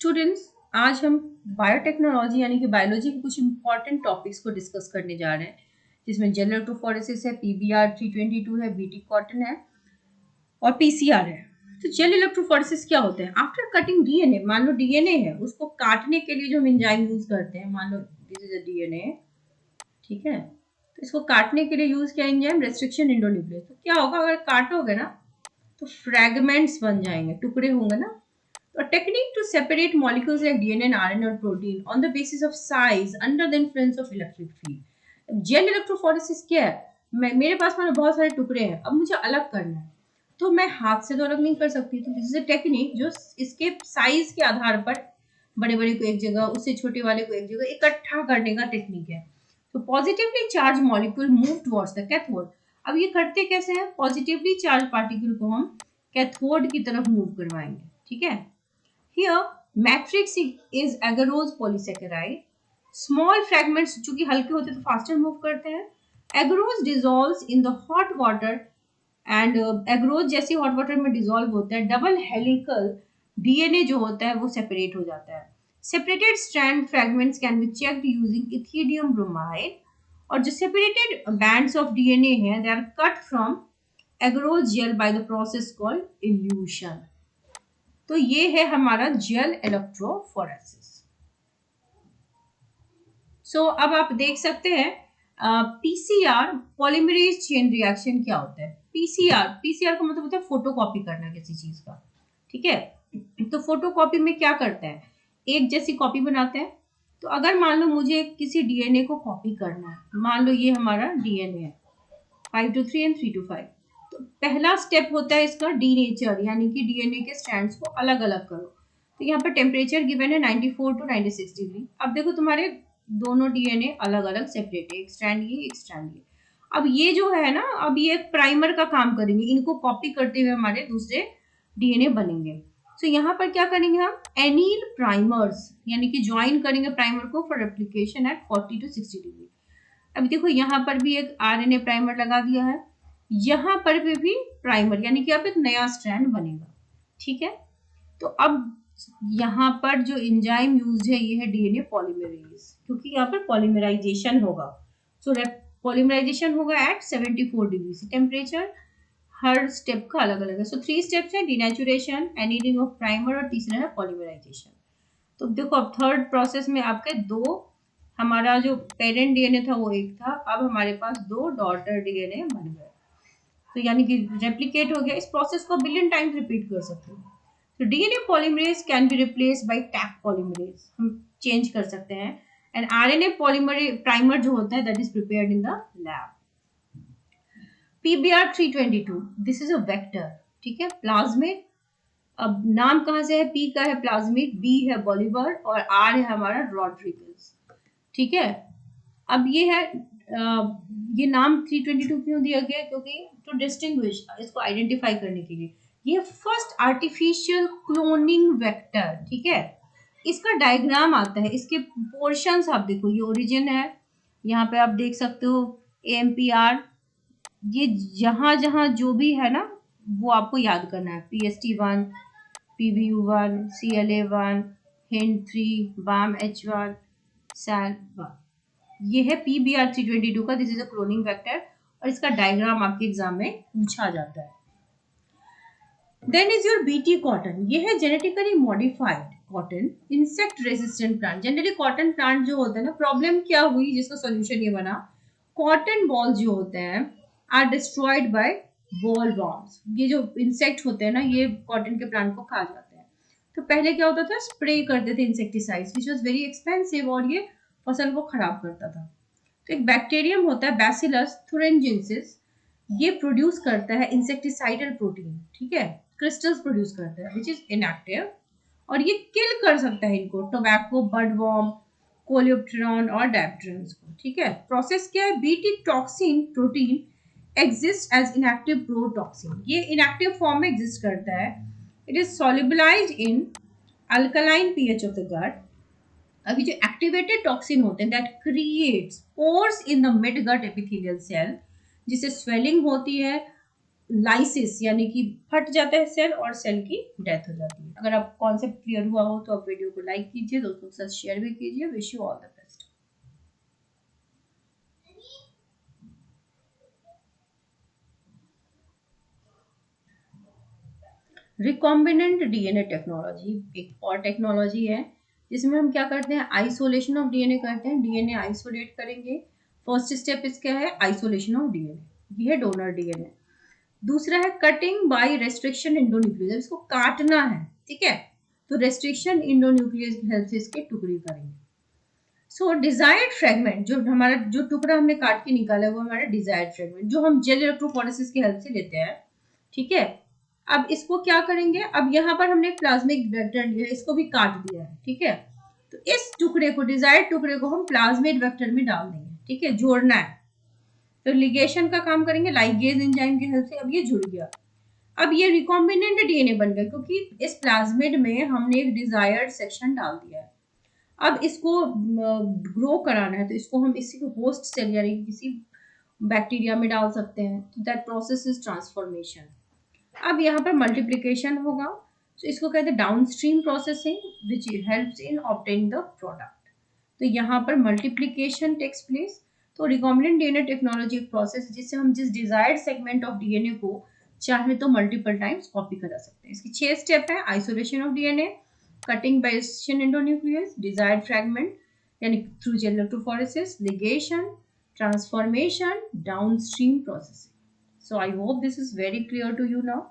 Students, आज हम biotechnology यानी कि बायोलॉजी के कुछ इंपॉर्टेंट टॉपिक्स को डिस्कस करने जा रहे हैं, जिसमें जेल इलेक्ट्रोफोरेसिस है, पीबीआर 322 है, बीटी कॉटन है और पीसीआर है। तो जेल इलेक्ट्रोफोरेसिस क्या होता है? आफ्टर कटिंग डीएनए, मान लो डीएनए है, उसको काटने के लिए जो हम एंजाइम यूज करते हैं, मान लो दिस इज अ डीएनए, ठीक है, तो इसको काटने के लिए यूज किया एंजाइम रेस्ट्रिक्शन एंडोन्यूक्लियस। तो क्या होगा, अगर काटोगे ना तो फ्रैगमेंट्स बन जाएंगे, टुकड़े होंगे ना। A technique to separate molecules like DNA and RNA or protein on the basis of size under the influence of electric field. Gel electrophoresis क्या है? मेरे पास मानो बहुत सारे टुकड़े हैं, अब मुझे अलग करना है, तो मैं हाथ से तो अलग नहीं कर सकती। तो दिस इज अ टेक्निक जो इसके साइज के आधार पर बड़े बड़े को एक जगह, उससे छोटे वाले को एक जगह इकट्ठा करने का टेक्निक है। तो positively charge molecule move towards the cathode. अब ये करते कैसे हैं? पॉजिटिवली चार्ज पार्टिकल को हम कैथोड की तरफ मूव करवाएंगे, ठीक है। Here, matrix is agarose polysaccharide. Small fragments चूंकि हल्के होते हैं तो फास्टर मूव करते हैं. Agarose dissolves in the hot water and agarose जैसे hot water में dissolve होता है. Double helical DNA जो होता है वो separate हो जाता है. Separated strand fragments can be checked using ethidium bromide. और जो separated bands of DNA हैं, they are cut from agarose gel by the process called elution. तो ये है हमारा जेल इलेक्ट्रोफोरेसिस। सो अब आप देख सकते हैं पीसीआर पॉलीमरेज चेन रिएक्शन क्या होता है। पीसीआर का मतलब होता है फोटोकॉपी करना किसी चीज का, ठीक है। तो फोटोकॉपी में क्या करते हैं, एक जैसी कॉपी बनाते हैं। तो अगर मान लो मुझे किसी डीएनए को कॉपी करना है, मान लो ये हमारा डीएनए है 5 to 3 and 3 to 5, तो पहला स्टेप होता है इसका डीनेचर, यानी कि डीएनए के स्ट्रैंड्स को अलग अलग करो। तो यहाँ पर टेम्परेचर गिवन है 94 to 96 डिग्री। अब देखो तुम्हारे दोनों डीएनए अलग अलग सेपरेट है, एक स्ट्रैंड ये एक स्ट्रैंड ये। अब ये जो है ना, अब ये एक प्राइमर का काम करेंगे, इनको कॉपी करते हुए हमारे दूसरे डीएनए बनेंगे। तो यहाँ पर क्या करेंगे हम, एनील प्राइमर्स, यानी कि ज्वाइन करेंगे प्राइमर को for replication at 40 to 60 degree. अब देखो यहाँ पर भी एक आरएनए प्राइमर लगा दिया है, यहाँ पर भी प्राइमर, यानी कि अब एक नया स्ट्रैंड बनेगा, ठीक है। तो अब यहाँ पर जो एंजाइम यूज है ये है डीएनए पॉलीमरेज, क्योंकि यहाँ पर पॉलीमराइजेशन होगा। सो पॉलीमराइजेशन होगा एट 74 डिग्री से। टेम्परेचर हर स्टेप का अलग अलग है। सो 3 स्टेप्स है, डिनेचुरेशन, एनीलिंग ऑफ प्राइमर और तीसरा है पॉलीमराइजेशन। तो देखो अब थर्ड प्रोसेस में आपके दो, हमारा जो पेरेंट डीएनए था वो एक था, अब हमारे पास दो डॉटर डीएनए बन गए, तो यानी कि रेप्लिकेट हो गया। इस प्रोसेस को बिलियन टाइम्स रिपीट कर सकते हैं। तो DNA polymerase can be replaced by Taq polymerase, हम चेंज कर सकते हैं। एंड आरएनए पॉलीमरेज प्राइमर जो होता है that is prepared in the lab. PBR 322 this is a vector, ठीक है, प्लाज्मिड। अब नाम कहाँ से है, पी का है प्लाज्मिड, बी है बॉलीवर और आर है हमारा रॉड्रिगस, ठीक है। अब ये है ये नाम 322 क्यों दिया गया, क्योंकि टू डिस्टिंग्विश, इसको आइडेंटिफाई करने के लिए, ये फर्स्ट आर्टिफिशियल क्लोनिंग वेक्टर, ठीक है। इसका डायग्राम आता है, इसके पोर्शंस आप देखो, ये ओरिजिन है, यहाँ पे आप देख सकते हो AMPR, ये जहां जहां जो भी है ना वो आपको याद करना है, PST1, PBU1, CLA1, HIND3, BAM-H1, SAL1, ये है PBR 322 का, this is a cloning vector, और इसका डायग्राम आपके एग्जाम में पूछा जाता है। Then is your BT cotton, ये है genetically modified cotton, insect resistant plant. Generally cotton plant जो होता है ना, प्रॉब्लम क्या हुई जिसका सोल्यूशन ये बना, कॉटन बॉल जो होते हैं are destroyed by boll worms. ये जो इंसेक्ट होते हैं ना, ये कॉटन के प्लांट को खा जाते हैं। तो पहले क्या होता था, स्प्रे करते थे insecticides which was very expensive, और ये फसल को खराब करता था। तो एक बैक्टीरियम होता है बैसिलस थुरिंजेंसिस, ये प्रोड्यूस करता है इंसेक्टिसाइडल प्रोटीन, ठीक है, क्रिस्टल्स प्रोड्यूस करता है विच इज इनएक्टिव, और ये किल कर सकता है इनको, टोबैको, बडवॉर्म, कोलियोप्टेरॉन और डायप्टेरन्स को, ठीक है। प्रोसेस क्या है, BT toxin protein exist as inactive protoxin, ये इनएक्टिव फॉर्म में एग्जिस्ट करता है। It is solubilized in alkaline pH of the gut. अभी जो एक्टिवेटेड टॉक्सिन होते हैं that creates pores in the mid gut epithelial cell, जिससे स्वेलिंग होती है, लाइसिस यानी कि फट जाता है सेल और सेल की डेथ हो जाती है। अगर आप कॉन्सेप्ट क्लियर हुआ हो तो आप वीडियो को लाइक कीजिए, दोस्तों के साथ शेयर भी कीजिए। Wish you all the best. Recombinant DNA technology एक और टेक्नोलॉजी है जिसमें हम क्या करते हैं, आइसोलेशन ऑफ डीएनए करते हैं। डीएनए आइसोलेट करेंगे। फर्स्ट स्टेप इसका है आइसोलेशन ऑफ डीएनए, ये है डोनर डीएनए। दूसरा है कटिंग बाय रेस्ट्रिक्शन इंडोन्यूक्लियस, इसको काटना है, ठीक है, तो रेस्ट्रिक्शन इंडोन्यूक्लियस की हेल्प से इसके टुकड़े करेंगे। सो डिजायर्ड फ्रेगमेंट, जो हमारा जो टुकड़ा हमने काट के निकाला है वो हमारा डिजायर्ड फ्रेगमेंट, जो हम जेल इलेक्ट्रोफोरेसिस की हेल्प से लेते हैं, ठीक है। अब इसको क्या करेंगे, अब यहाँ पर हमने प्लाज्मिक वेक्टर लिया है, इसको भी काट दिया है, ठीक है। तो इस टुकड़े को, डिजायर्ड टुकड़े को हम प्लाज्मिड वेक्टर में डाल देंगे, ठीक है, जोड़ना है। तो लिगेशन का काम करेंगे लाइगेज एंजाइम की हेल्प से। अब ये जुड़ गया, अब ये रिकॉम्बिनेंट डीएनए बन गया क्योंकि इस प्लाज्मिड में हमने एक डिजायर्ड सेक्शन डाल दिया है। अब इसको ग्रो कराना है तो इसको हम इसी होस्ट सेल यानी किसी बैक्टीरिया में डाल सकते हैं। तो दैट प्रोसेस इज ट्रांसफॉर्मेशन। अब यहाँ पर मल्टीप्लिकेशन होगा, तो इसको कहते हैं downstream processing which helps in obtaining the product. तो यहाँ पर मल्टीप्लिकेशन टेक्स प्लेस। तो रिकॉम्बिनेंट डीएनए टेक्नोलॉजी एक प्रोसेस है जिससे हम जिस डिजायर्ड सेगमेंट ऑफ डीएनए को चाहे तो मल्टीपल टाइम्स कॉपी करा सकते हैं। इसकी 6 स्टेप है, isolation of DNA, cutting by restriction endonuclease, desired fragment यानी through gel electrophoresis, ligation, transformation, downstream processing. So I hope this is very clear to you now.